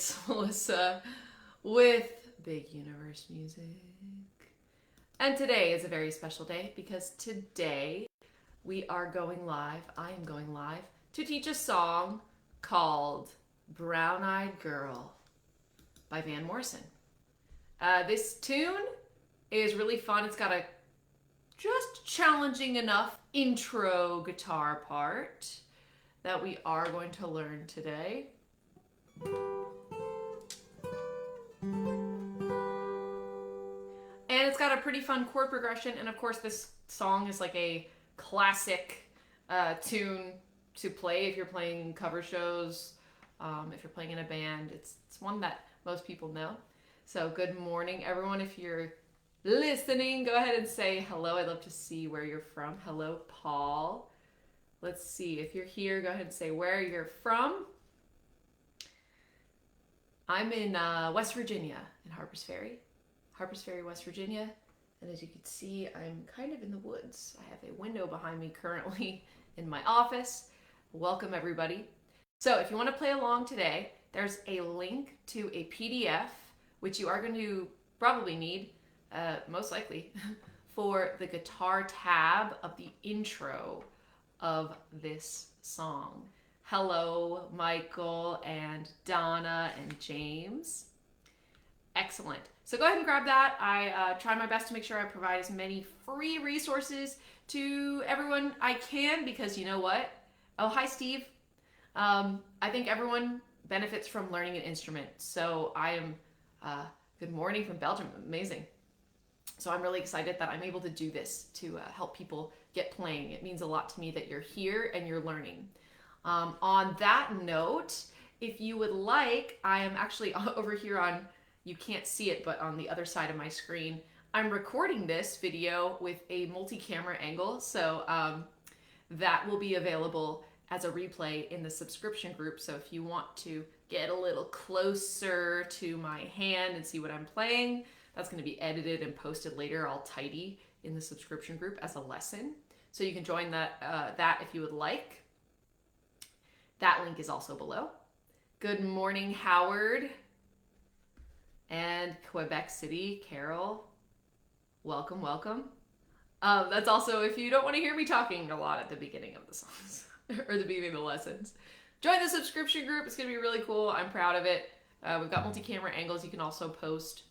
it's Melissa with Big Universe Music. And today is a very special day because today we are going live, I am going live, to teach a song called Brown Eyed Girl by Van Morrison. This tune is really fun. It's got a just challenging enough intro guitar part that we are going to learn today. And it's got a pretty fun chord progression, and of course this song is like a classic tune to play if you're playing cover shows, if you're playing in a band. It's one that most people know. So good morning everyone. If you're listening, go ahead and say hello. I'd love to see where you're from. Hello, Paul. Let's see, if you're here, go ahead and say where you're from. I'm in West Virginia, in Harpers Ferry, West Virginia. And as you can see, I'm kind of in the woods. I have a window behind me currently in my office. Welcome everybody. So if you want to play along today, there's a link to a PDF, which you are going to probably need, most likely, for the guitar tab of the intro of this song. Hello, Michael and Donna and James. Excellent. So go ahead and grab that. I try my best to make sure I provide as many free resources to everyone I can, because you know what? Oh, hi, Steve. I think everyone benefits from learning an instrument. So I am, good morning from Belgium. Amazing. So I'm really excited that I'm able to do this to help people get playing. It means a lot to me that you're here and you're learning. On that note, if you would like, I am actually over here on, you can't see it, but on the other side of my screen, I'm recording this video with a multi-camera angle. So that will be available as a replay in the subscription group. So if you want to get a little closer to my hand and see what I'm playing, that's going to be edited and posted later, all tidy, in the subscription group as a lesson. So you can join that if you would like. That link is also below. Good morning, Howard. And Quebec City, Carol. Welcome, welcome. That's also if you don't want to hear me talking a lot at the beginning of the songs or the beginning of the lessons. Join the subscription group. It's going to be really cool. I'm proud of it. We've got multi-camera angles. You can also post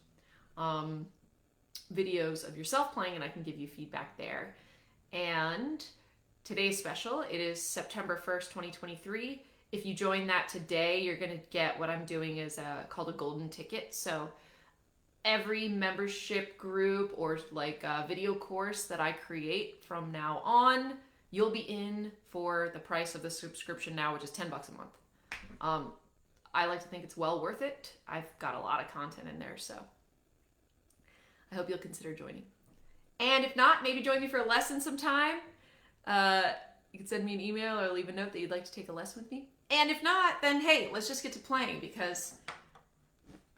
videos of yourself playing, and I can give you feedback there. And today's special. It is September 1st, 2023. If you join that today, you're going to get what I'm doing is called a golden ticket. So every membership group or like a video course that I create from now on, you'll be in for the price of the subscription now, which is $10 a month. I like to think it's well worth it. I've got a lot of content in there, so I hope you'll consider joining. And if not, maybe join me for a lesson sometime. You can send me an email or leave a note that you'd like to take a lesson with me. And if not, then hey, let's just get to playing because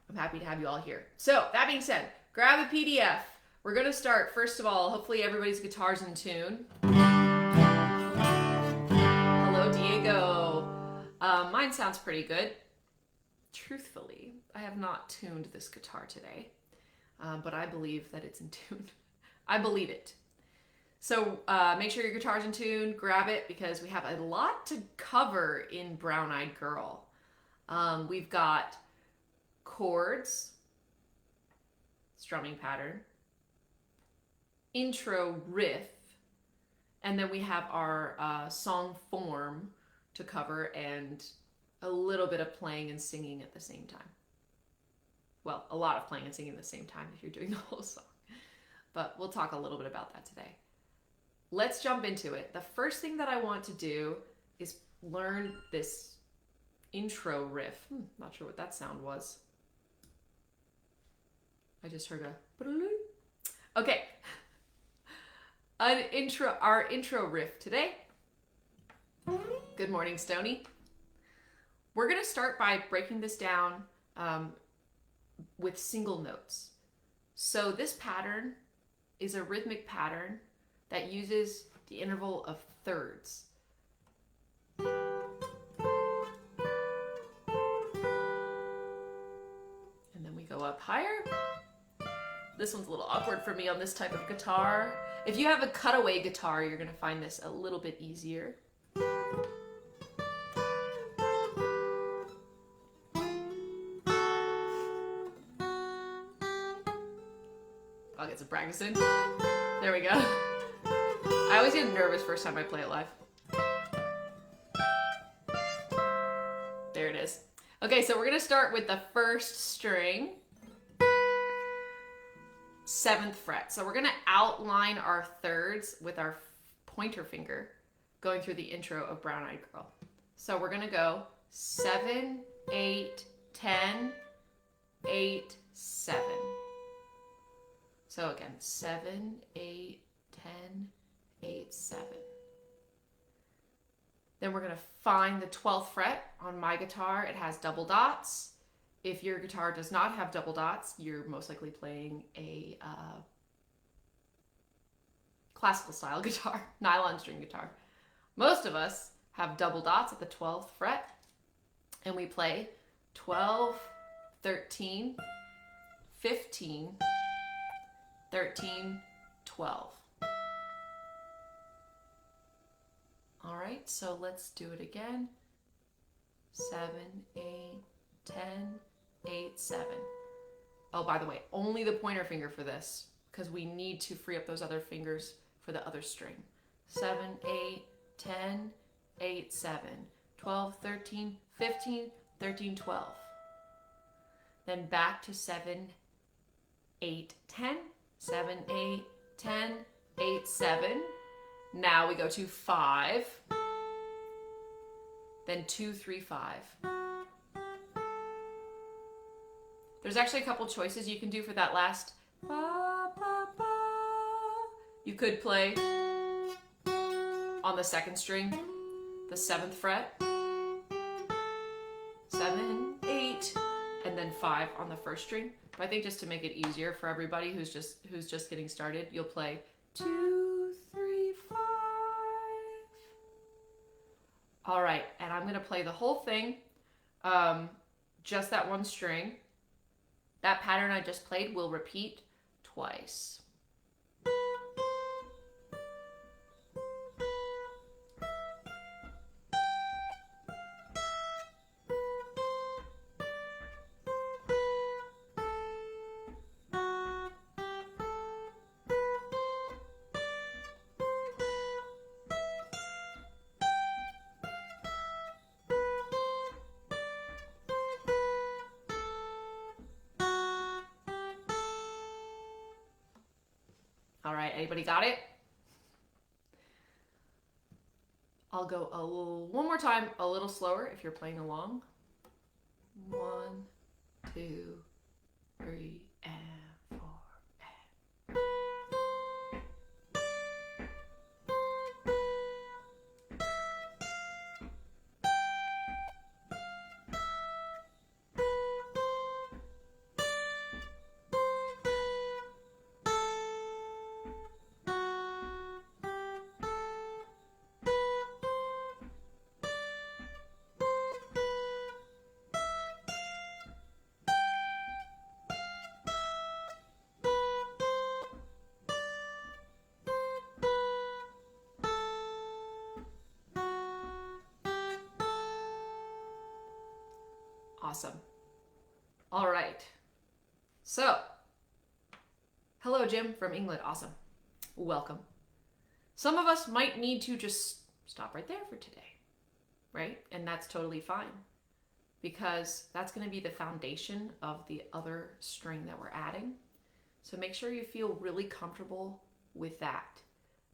I'm happy to have you all here. So that being said, grab a PDF. We're going to start, first of all, hopefully everybody's guitar's in tune. Hello, Diego. Mine sounds pretty good. Truthfully, I have not tuned this guitar today. But I believe that it's in tune. I believe it. So make sure your guitar's in tune, grab it, because we have a lot to cover in Brown Eyed Girl. We've got chords, strumming pattern, intro riff, and then we have our song form to cover and a little bit of playing and singing at the same time. Well, a lot of playing and singing at the same time if you're doing the whole song. But we'll talk a little bit about that today. Let's jump into it. The first thing that I want to do is learn this intro riff. Not sure what that sound was. I just heard a... Okay. Our intro riff today. Good morning, Stony. We're going to start by breaking this down with single notes. So this pattern is a rhythmic pattern that uses the interval of thirds. higher. This one's a little awkward for me on this type of guitar. If you have a cutaway guitar, you're gonna find this a little bit easier. I'll get some practice in. There we go. I always get nervous first time I play it live. There it is. Okay, so we're gonna start with the first string, 7th fret. So we're gonna outline our thirds with our pointer finger going through the intro of Brown Eyed Girl. So we're gonna go 7, 8, 10, 8, 7. So again, 7, 8, 10, 8, 7. Then we're gonna find the 12th fret. On my guitar, it has double dots. If your guitar does not have double dots, you're most likely playing a classical style guitar, nylon string guitar. Most of us have double dots at the 12th fret, and we play 12, 13, 15, 13, 12. All right, so let's do it again. 7, 8, 10, 8, 7. Oh, by the way, only the pointer finger for this, because we need to free up those other fingers for the other string. 7, 8, 10, 8, 7, 12, 13, 15, 13, 12. Then back to 7, 8, 10, 7, 8, 10, 8, 7. Now we go to 5, then 2, 3, 5. There's actually a couple choices you can do for that last ba, ba, ba. You could play on the 2nd string, the 7th fret, 7, 8, and then 5 on the 1st string. But I think just to make it easier for everybody who's just getting started, you'll play 2, 3, 5. All right, and I'm gonna play the whole thing, just that one string. That pattern I just played will repeat twice. All right, anybody got it? I'll go one more time, a little slower if you're playing along. 1, 2, 3, and 4. Awesome. All right. So, hello, Jim from England. Awesome. Welcome. Some of us might need to just stop right there for today, right? And that's totally fine, because that's going to be the foundation of the other string that we're adding. So make sure you feel really comfortable with that.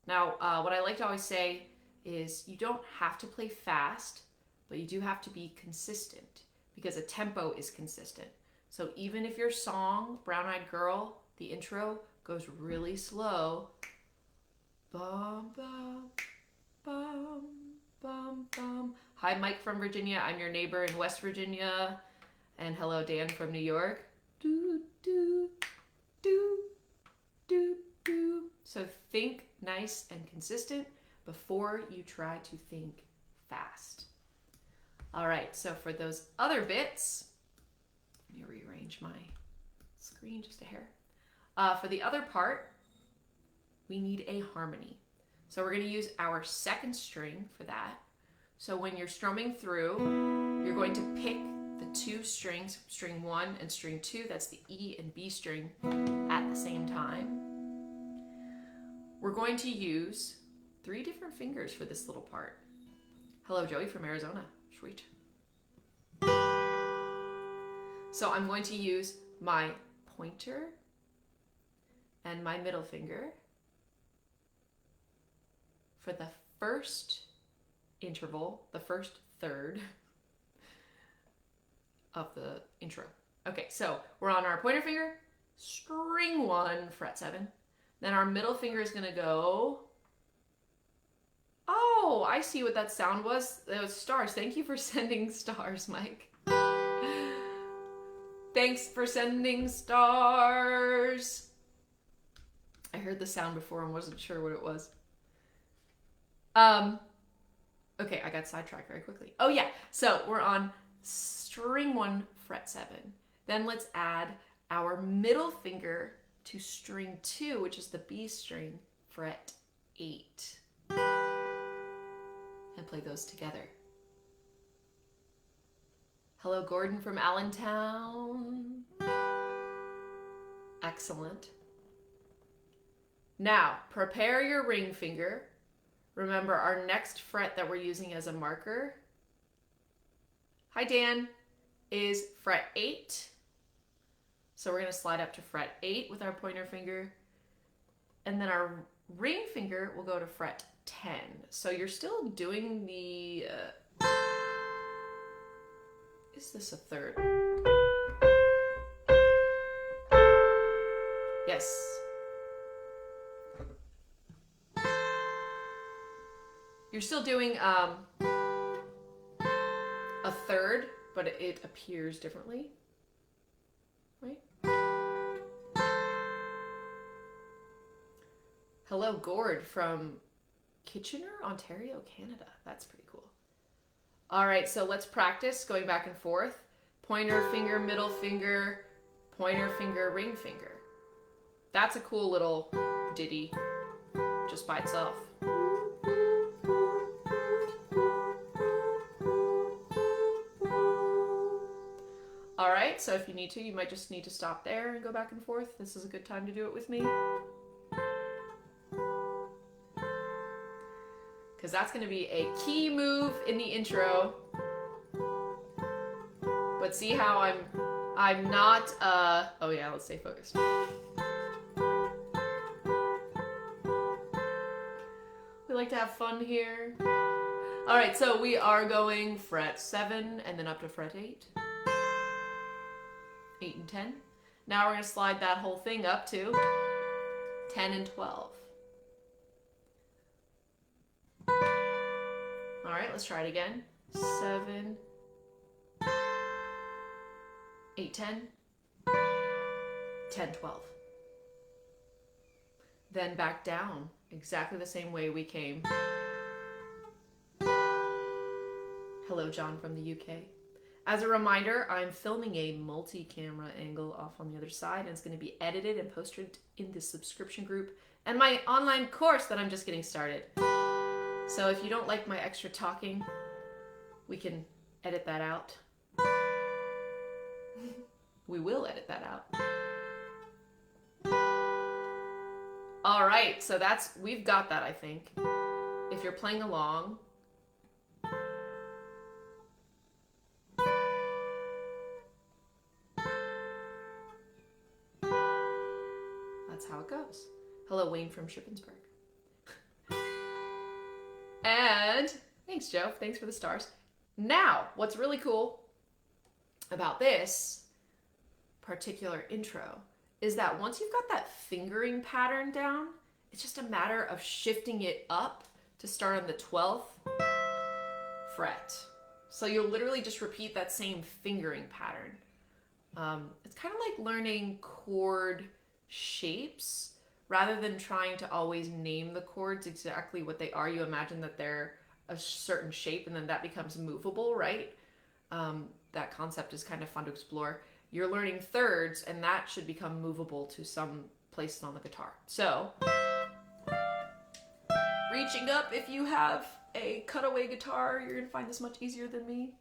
Now, what I like to always say is you don't have to play fast, but you do have to be consistent, because a tempo is consistent. So even if your song, Brown Eyed Girl, the intro goes really slow, bum, bum, bum, bum, bum. Hi, Mike from Virginia. I'm your neighbor in West Virginia. And hello, Dan from New York. Do, do, do, do, do. So think nice and consistent before you try to think fast. All right, so for those other bits, let me rearrange my screen just a hair. For the other part, we need a harmony. So we're going to use our second string for that. So when you're strumming through, you're going to pick the two strings, string 1 and string 2, that's the E and B string, at the same time. We're going to use 3 different fingers for this little part. Hello, Joey from Arizona. Sweet. So I'm going to use my pointer and my middle finger for the first interval, the first third of the intro. Okay, so we're on our pointer finger, string 1, fret 7. Then our middle finger is gonna go, oh, I see what that sound was. It was stars. Thank you for sending stars, Mike. Thanks for sending stars. I heard the sound before and wasn't sure what it was. Okay, I got sidetracked very quickly. Oh yeah, so we're on string 1, fret 7. Then let's add our middle finger to string 2, which is the B string, fret 8. And play those together. Hello, Gordon from Allentown. Excellent. Now, prepare your ring finger. Remember our next fret that we're using as a marker, hi Dan, is fret 8. So we're going to slide up to fret 8 with our pointer finger. And then our ring finger will go to fret 10. So you're still doing the, is this a third? Yes. You're still doing a third, but it appears differently, right? Hello, Gord from Kitchener, Ontario, Canada. That's pretty cool. All right, so let's practice going back and forth. Pointer finger, middle finger, pointer finger, ring finger. That's a cool little ditty just by itself. All right, so if you need to, you might just need to stop there and go back and forth. This is a good time to do it with me. Because that's going to be a key move in the intro. But see how I'm not, oh yeah, let's stay focused. We like to have fun here. All right, so we are going fret 7 and then up to fret 8. 8 and 10. Now we're going to slide that whole thing up to 10 and 12. All right, let's try it again. 7, 8, 10, 10, 12. Then back down exactly the same way we came. Hello, John from the UK. As a reminder, I'm filming a multi-camera angle off on the other side, and it's going to be edited and posted in the subscription group and my online course that I'm just getting started. So if you don't like my extra talking, we can edit that out. We will edit that out. All right, so we've got that, I think. If you're playing along, that's how it goes. Hello, Wayne from Shippensburg. And thanks, Joe. Thanks for the stars. Now, what's really cool about this particular intro is that once you've got that fingering pattern down, it's just a matter of shifting it up to start on the 12th fret. So you'll literally just repeat that same fingering pattern. It's kind of like learning chord shapes. Rather than trying to always name the chords exactly what they are, you imagine that they're a certain shape and then that becomes movable, right? That concept is kind of fun to explore. you're learning thirds, and that should become movable to some places on the guitar. So, reaching up, if you have a cutaway guitar, you're gonna find this much easier than me.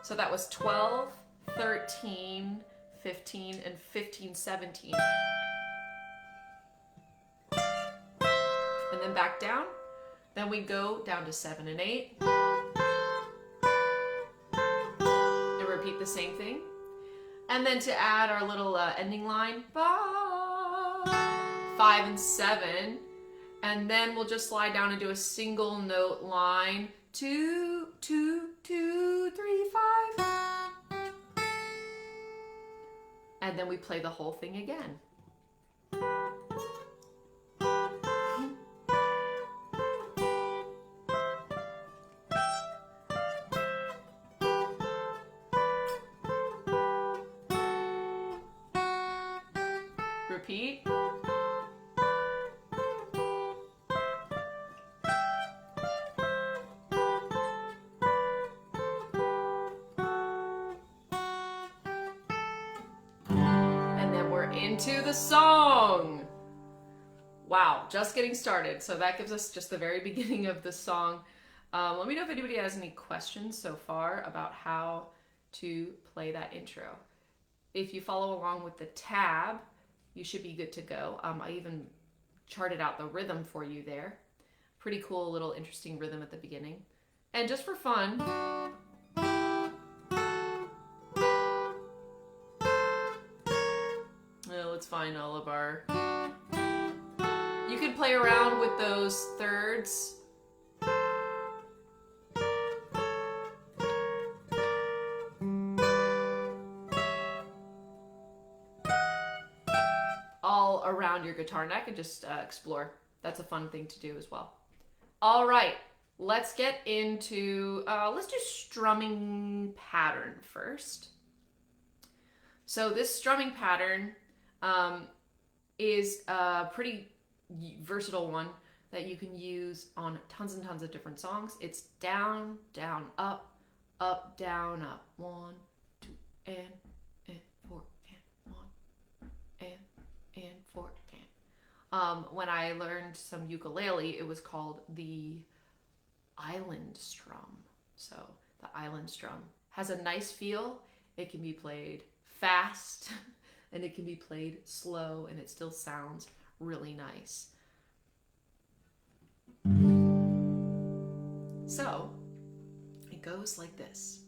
So that was 12, 13, 15, and 15, 17. And then back down. Then we go down to 7 and 8. And repeat the same thing. And then to add our little ending line, 5 and 7. And then we'll just slide down and do a single note line. 2, 2, 2, 3, 5. And then we play the whole thing again. Repeat. Into the song. Wow, just getting started. So that gives us just the very beginning of the song. Let me know if anybody has any questions so far about how to play that intro. If you follow along with the tab, you should be good to go. I even charted out the rhythm for you there. Pretty cool little interesting rhythm at the beginning. And just for fun, let's find all of our... You can play around with those thirds. All around your guitar neck and just explore. That's a fun thing to do as well. All right, let's get into... let's do strumming pattern first. So this strumming pattern is a pretty versatile one that you can use on tons and tons of different songs. It's down, down, up, down, up. 1, 2, and 4, and 1, and 4, and. When I learned some ukulele, it was called the island strum. So the island strum has a nice feel. It can be played fast. And it can be played slow, and it still sounds really nice. So, it goes like this.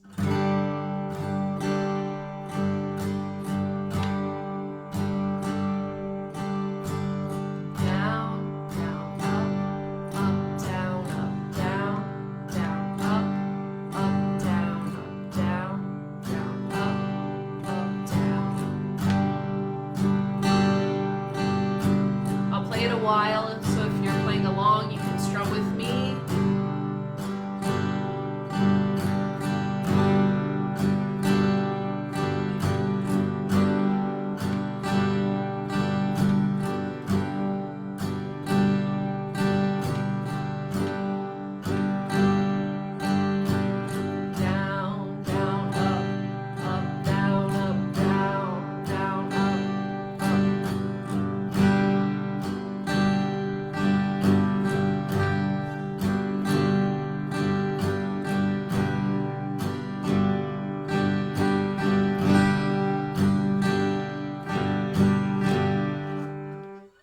While, so if you're playing along, you can strum with me.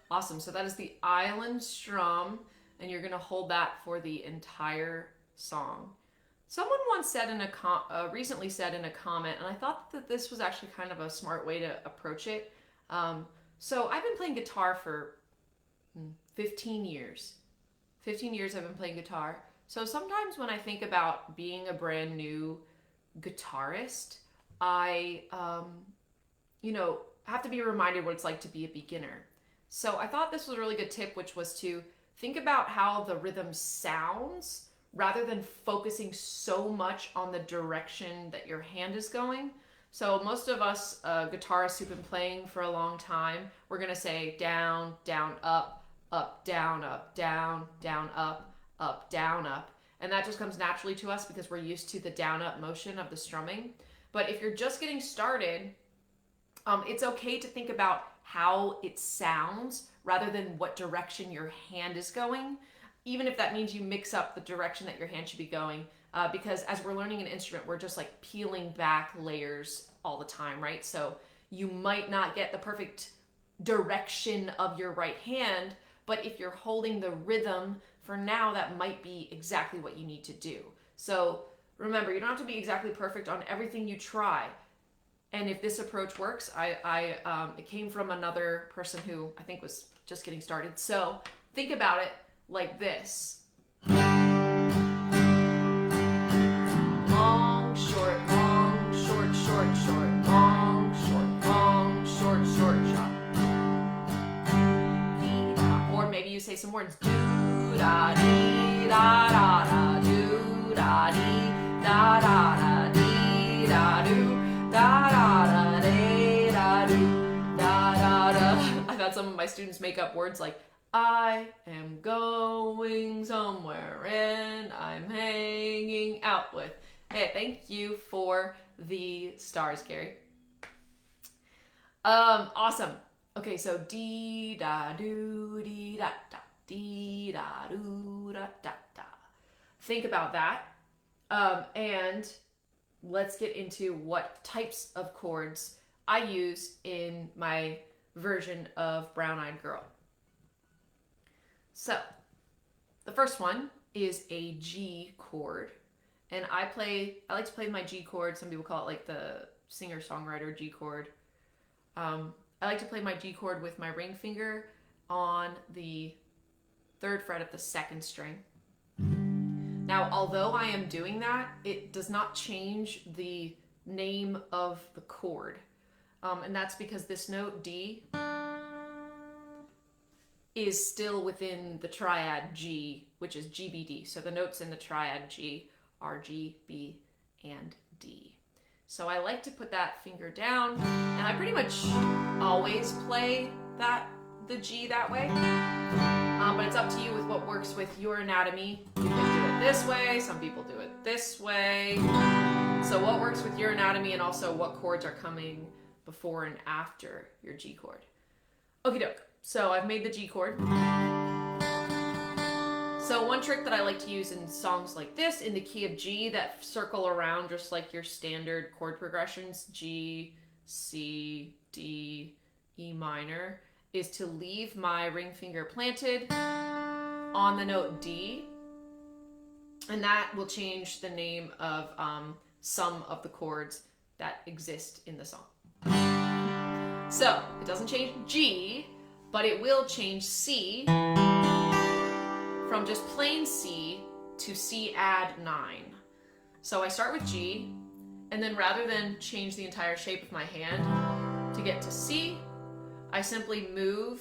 Awesome, so that is the island strum, and you're gonna hold that for the entire song. Someone once said in a recently said in a comment, and I thought that this was actually kind of a smart way to approach it. So I've been playing guitar for 15 years. 15 years I've been playing guitar. So sometimes when I think about being a brand new guitarist, I, have to be reminded what it's like to be a beginner. So I thought this was a really good tip, which was to think about how the rhythm sounds rather than focusing so much on the direction that your hand is going. So most of us guitarists who've been playing for a long time, we're gonna say down, down, up, down, down, up, down, up. And that just comes naturally to us because we're used to the down, up motion of the strumming. But if you're just getting started, it's okay to think about how it sounds rather than what direction your hand is going, even if that means you mix up the direction that your hand should be going. Because as we're learning an instrument, we're just like peeling back layers all the time, right? So you might not get the perfect direction of your right hand, but if you're holding the rhythm for now, that might be exactly what you need to do. So remember, you don't have to be exactly perfect on everything you try. And if this approach works, it came from another person who I think was just getting started. So think about it like this. Long, short, short, short, long, short, short, short. Or maybe you say some words. Do da dee da da da, do da dee da da da, dee da do da da da, dee da do da da da. I've had some of my students make up words like I am going somewhere and I'm hanging out with. Hey, thank you for the stars, Gary. Awesome. Okay, so dee da do dee da da, dee da do da da da. Think about that, and let's get into what types of chords I use in my version of Brown Eyed Girl. So, the first one is a G chord. And I like to play my G chord. Some people call it like the singer-songwriter G chord. I like to play my G chord with my ring finger on the 3rd fret of the 2nd string. Now, although I am doing that, it does not change the name of the chord. And that's because this note D is still within the triad G, which is GBD. So the notes in the triad G are G, B, and D. So I like to put that finger down, and I pretty much always play the G that way. But it's up to you with what works with your anatomy. You can do it this way, some people do it this way. So what works with your anatomy, and also what chords are coming before and after your G chord. Okie doke. So I've made the G chord. So one trick that I like to use in songs like this, in the key of G, that circle around just like your standard chord progressions, G, C, D, E minor, is to leave my ring finger planted on the note D, and that will change the name of some of the chords that exist in the song. So it doesn't change G, but it will change C from just plain C to C add 9. So I start with G, and then rather than change the entire shape of my hand to get to C, I simply move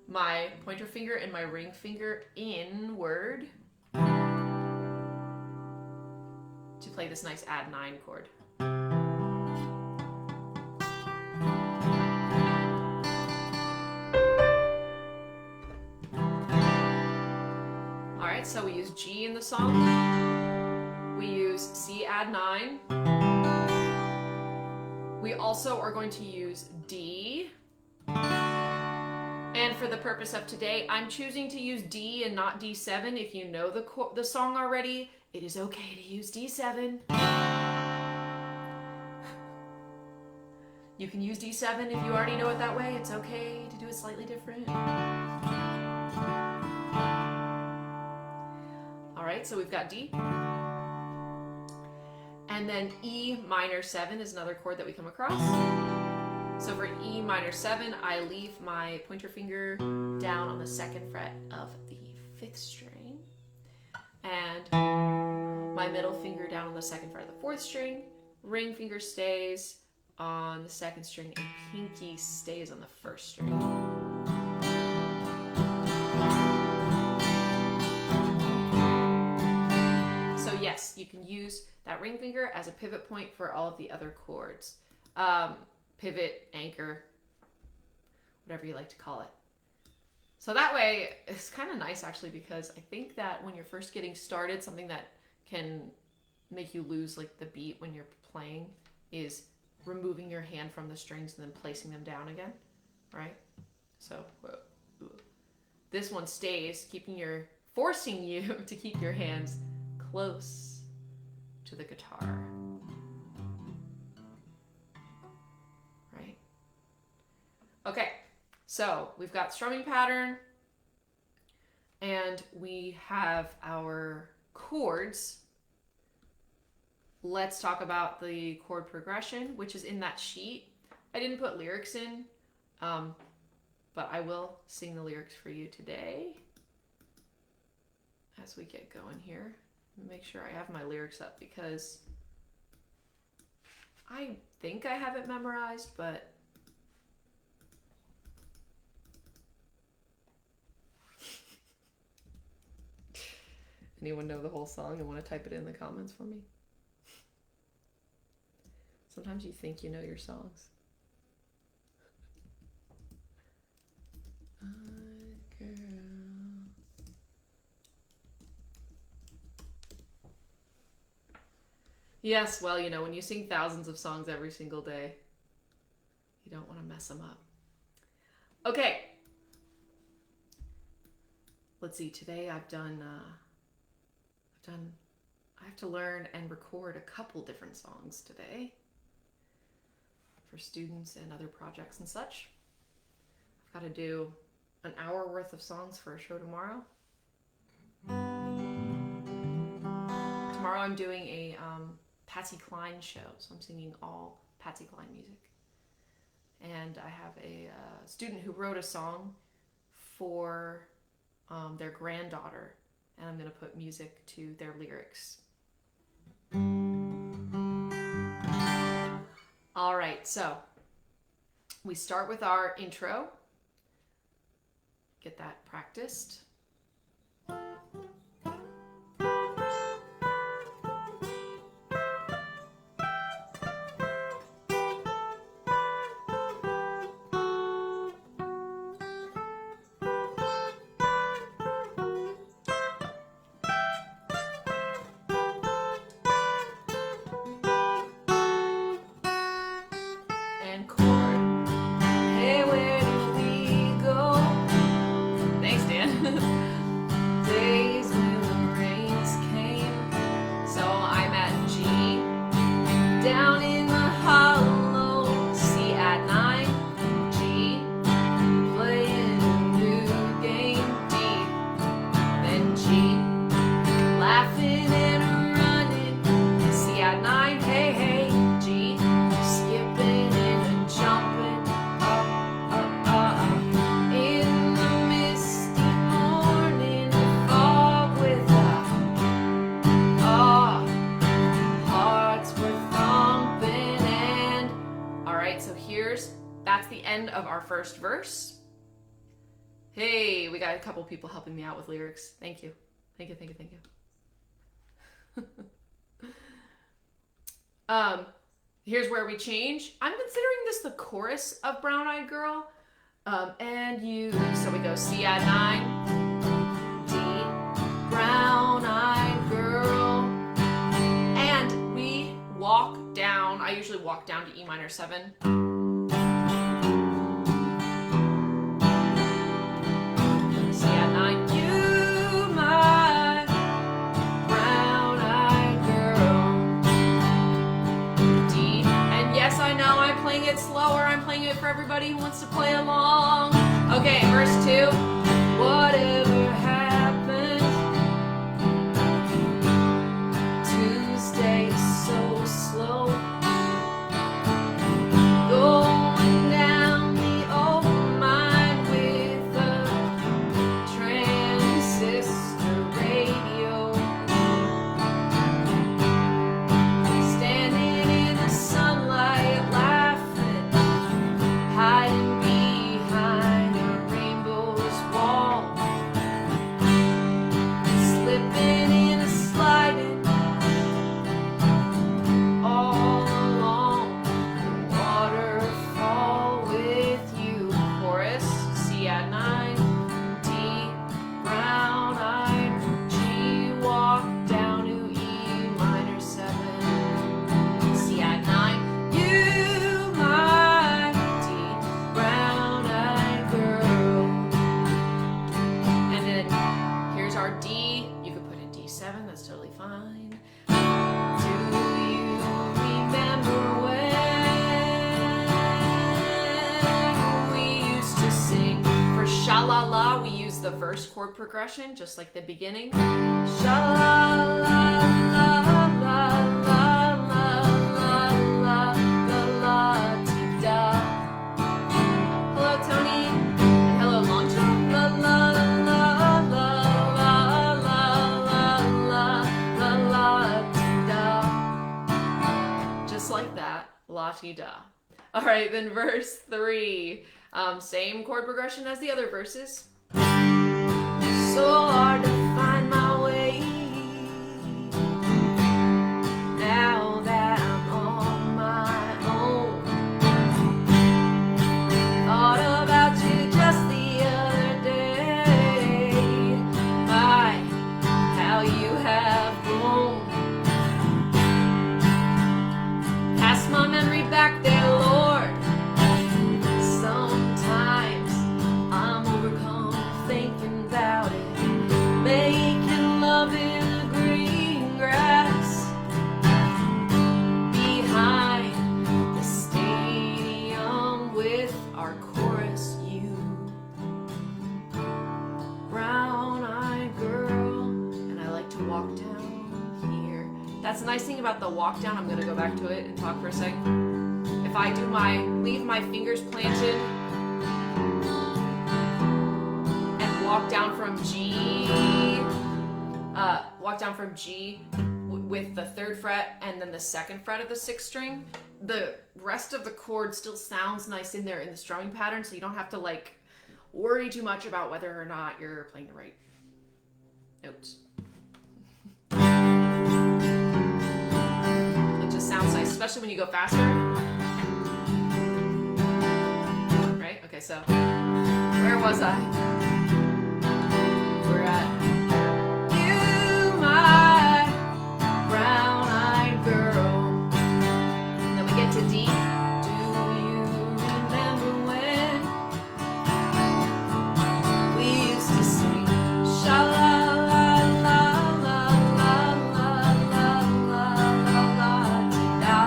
my pointer finger and my ring finger inward to play this nice add 9 chord. So we use G in the song, we use C add 9, we also are going to use D, and for the purpose of today, I'm choosing to use D and not D7. If you know the song already, it is okay to use D7. You can use D7 if you already know it that way. It's okay to do it slightly different. Alright, so we've got D. And then E minor 7 is another chord that we come across. So for E minor 7, I leave my pointer finger down on the 2nd fret of the 5th string, and my middle finger down on the 2nd fret of the 4th string. Ring finger stays on the 2nd string, and pinky stays on the 1st string. Yes, you can use that ring finger as a pivot point for all of the other chords. Pivot, anchor, whatever you like to call it. So that way, it's kind of nice actually, because I think that when you're first getting started, something that can make you lose like the beat when you're playing is removing your hand from the strings and then placing them down again, right? So this one stays, forcing you to keep your hands close to the guitar, right? Okay, so we've got strumming pattern, and we have our chords. Let's talk about the chord progression, which is in that sheet. I didn't put lyrics in, but I will sing the lyrics for you today as we get going here. Make sure I have my lyrics up because I think I have it memorized, but anyone know the whole song and want to type it in the comments for me? Sometimes you think you know your songs. Girl. Yes, well, you know, when you sing thousands of songs every single day, you don't want to mess them up. Okay. Let's see, today I have to learn and record a couple different songs today for students and other projects and such. I've got to do an hour worth of songs for a show tomorrow. Tomorrow I'm doing a Patsy Cline show, so I'm singing all Patsy Cline music. And I have a student who wrote a song for their granddaughter, and I'm going to put music to their lyrics. All right, so we start with our intro. Get that practiced. That's the end of our first verse. Hey, we got a couple people helping me out with lyrics. Thank you. Thank you, thank you, thank you. Here's where we change. I'm considering this the chorus of Brown Eyed Girl. And you, so we go C add 9, D, Brown Eyed Girl. And we walk down, I usually walk down to E minor 7. It slower. I'm playing it for everybody who wants to play along. Okay, verse 2. Whatever happened, Tuesday is so slow. Going down the old mine with a transistor radio. Standing in the sunlight, hiding behind sha-la-la, we use the verse chord progression, just like the beginning. Sha-la-la-la-la-la-la-la-la-la-ti-da. Hello, Tony. And hello, Longjaw. La-la-la-la-la-la-la-la-la-ti-da. Just like that. La-ti-da. All right, then verse 3. Same chord progression as the other verses. So hard to find my way now that I'm on my own. Thought about you just the other day. My, how you have grown. Cast my memory back there, Lord. Sometimes I'm overcome thinking about it. Making love in the green grass behind the stadium with our chorus, you brown-eyed girl. And I like to walk down here. That's the nice thing about the walk down. I'm gonna go back to it and talk for a second. If I do leave my fingers planted and walk down from G, with the 3rd fret and then the 2nd fret of the 6th string, the rest of the chord still sounds nice in there in the strumming pattern, so you don't have to like worry too much about whether or not you're playing the right notes. It just sounds nice, especially when you go faster. Right? Okay, so where was I? We're at you, my brown-eyed girl. Then we get to D. Do you remember when we used to sing sha-la-la-la-la-la-la-la-la-la-la-la-ti-da?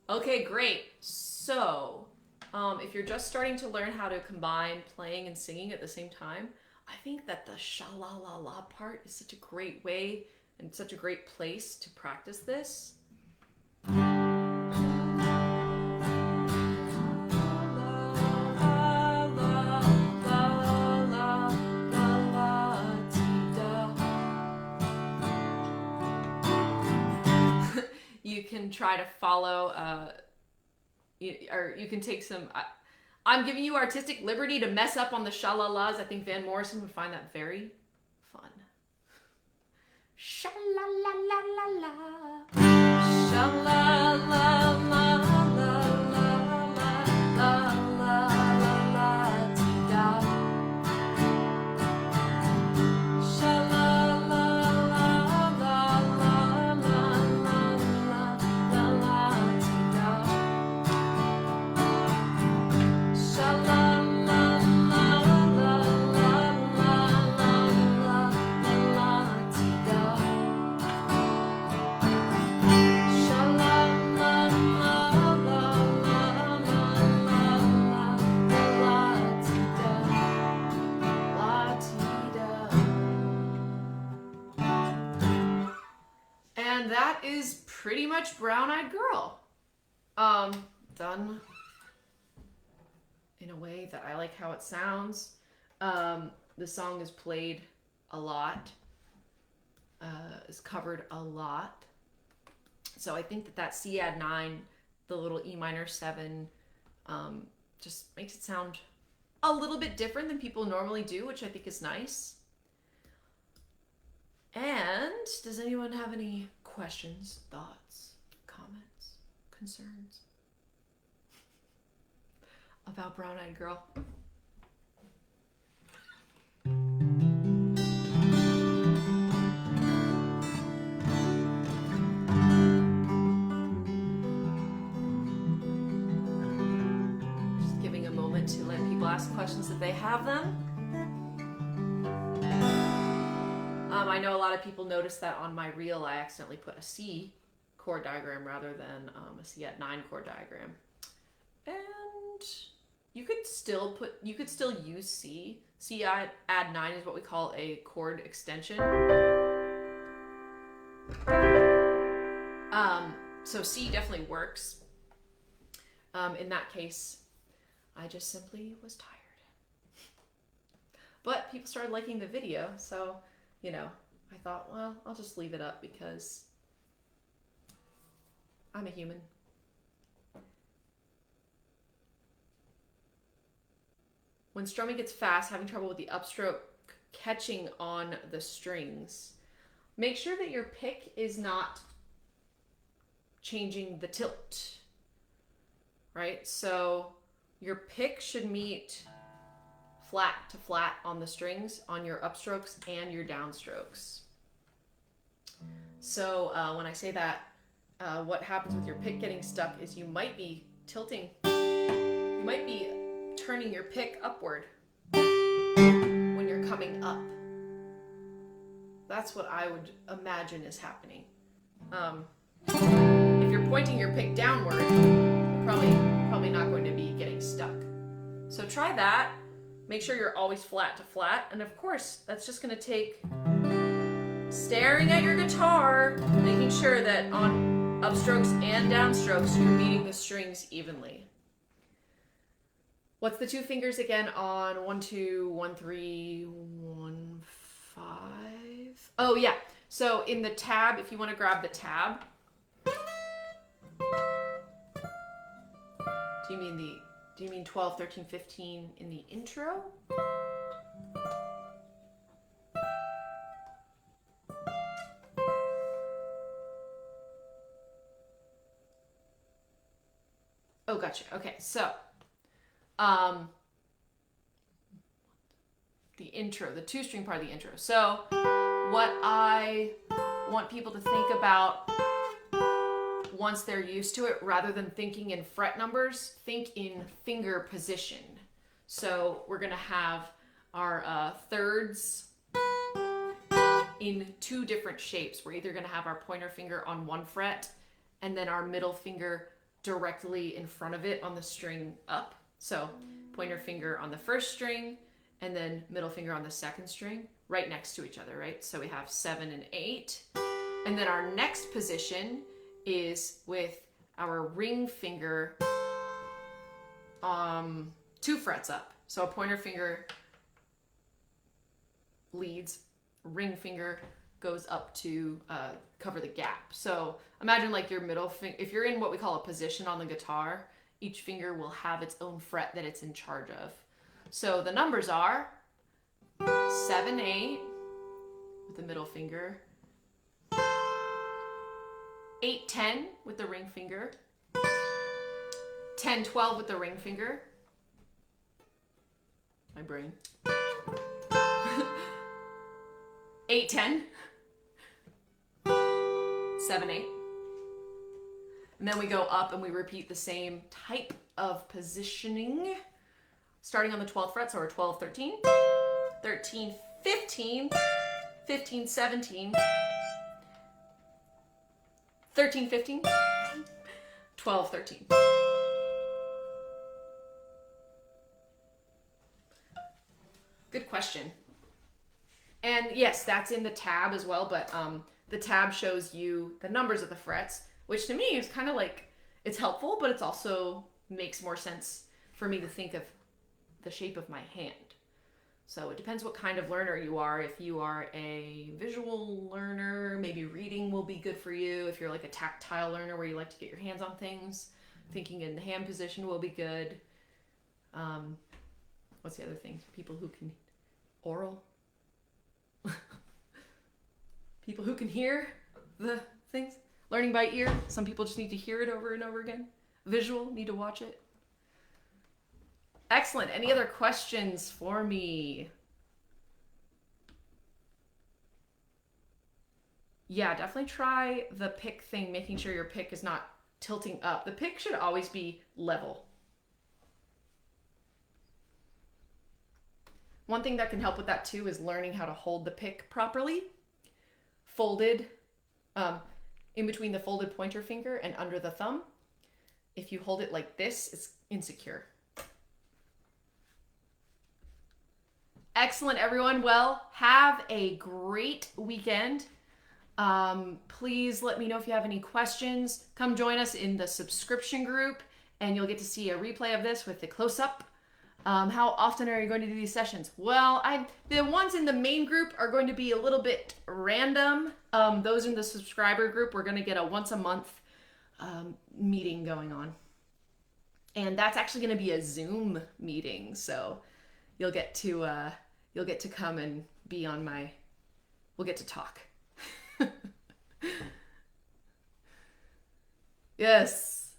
Okay, great. So, if you're just starting to learn how to combine playing and singing at the same time, I think that the sha-la-la-la part is such a great way and such a great place to practice this. You can try to follow, or you can take some. I'm giving you artistic liberty to mess up on the sha-la-las. I think Van Morrison would find that very fun. Sha-la-la-la-la-la. Sha-la-la-la-la-la-la-la-la-la-ti-da. And that is pretty much Brown-Eyed Girl. Done in a way that I like how it sounds. The song is played a lot, is covered a lot. So I think that C add 9, the little E minor 7 just makes it sound a little bit different than people normally do, which I think is nice. And does anyone have any questions, thoughts, comments, concerns about Brown Eyed Girl? Just giving a moment to let people ask questions if they have them. I know a lot of people noticed that on my reel I accidentally put a C chord diagram rather than a C at 9 chord diagram. And you could still use C. C add 9 is what we call a chord extension. So C definitely works. In that case, I just simply was tired. But people started liking the video, so, you know, I thought, well, I'll just leave it up because I'm a human. When strumming gets fast, having trouble with the upstroke catching on the strings, make sure that your pick is not changing the tilt, right? So your pick should meet flat to flat on the strings on your upstrokes and your downstrokes. So when I say that, what happens with your pick getting stuck is you might be tilting, you might be turning your pick upward when you're coming up. That's what I would imagine is happening. If you're pointing your pick downward, you're probably not going to be getting stuck. So try that. Make sure you're always flat to flat. And of course, that's just going to take staring at your guitar, making sure that on upstrokes and downstrokes, you're meeting the strings evenly. What's the 2 fingers again on 1, 2, 1, 3, 1, 5? Oh yeah. So in the tab, if you want to grab the tab, do you mean 12, 13, 15 in the intro? Oh, gotcha. Okay, so the intro, the 2-string part of the intro. So what I want people to think about once they're used to it, rather than thinking in fret numbers, think in finger position. So we're gonna have our thirds in 2 different shapes. We're either gonna have our pointer finger on 1 fret and then our middle finger directly in front of it on the string up. So pointer finger on the 1st string and then middle finger on the 2nd string, right next to each other, right? So we have 7 and 8. And then our next position is with our ring finger 2 frets up. So a pointer finger leads, ring finger goes up to cover the gap. So imagine like your middle finger, if you're in what we call a position on the guitar, each finger will have its own fret that it's in charge of. So the numbers are 7, 8 with the middle finger, 8, 10 with the ring finger, 10, 12 with the ring finger. My brain. 8, 10. 7, 8. And then we go up and we repeat the same type of positioning, starting on the 12th fret, so we're 12, 13, 13, 15, 15, 17, 13, 15, 12, 13. Good question. And yes, that's in the tab as well, but the tab shows you the numbers of the frets, which to me is kind of like, it's helpful, but it's also makes more sense for me to think of the shape of my hand. So it depends what kind of learner you are. If you are a visual learner, maybe reading will be good for you. If you're like a tactile learner where you like to get your hands on things, thinking in hand position will be good. What's the other thing? People who can oral. People who can hear the things. Learning by ear. Some people just need to hear it over and over again. Visual, need to watch it. Excellent. Any other questions for me? Yeah, definitely try the pick thing, making sure your pick is not tilting up. The pick should always be level. One thing that can help with that too is learning how to hold the pick properly. Folded, in between the folded pointer finger and under the thumb. If you hold it like this, it's insecure. Excellent, everyone. Well, have a great weekend. Please let me know if you have any questions. Come join us in the subscription group and you'll get to see a replay of this with the close-up. How often are you going to do these sessions? Well, the ones in the main group are going to be a little bit random. Those in the subscriber group, we're going to get a once a month meeting going on. And that's actually going to be a Zoom meeting. So you'll get to come and be on we'll get to talk. Yes.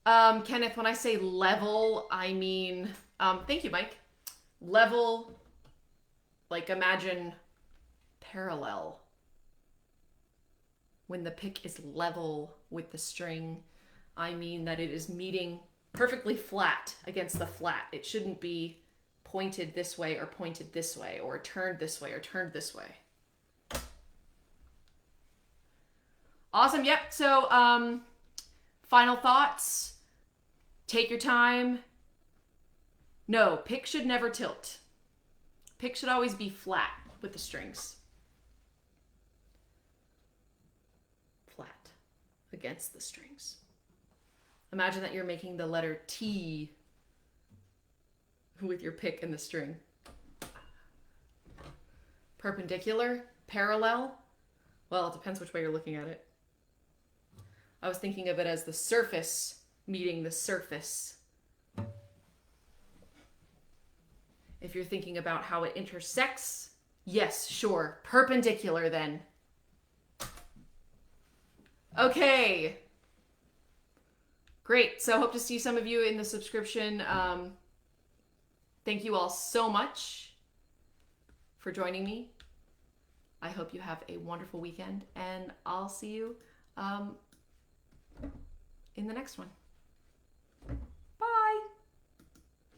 Kenneth, when I say level, I mean, thank you, Mike. Level, like imagine parallel. When the pick is level with the string, I mean that it is meeting perfectly flat against the flat. It shouldn't be pointed this way or pointed this way or turned this way or turned this way. Awesome. Yep. So, final thoughts. Take your time. No, pick should never tilt. Pick should always be flat with the strings. Flat against the strings. Imagine that you're making the letter T with your pick and the string. Perpendicular, parallel. Well, it depends which way you're looking at it. I was thinking of it as the surface meeting the surface. If you're thinking about how it intersects, yes, sure, perpendicular then. Okay. Great. So hope to see some of you in the subscription. Thank you all so much for joining me. I hope you have a wonderful weekend, and I'll see you in the next one.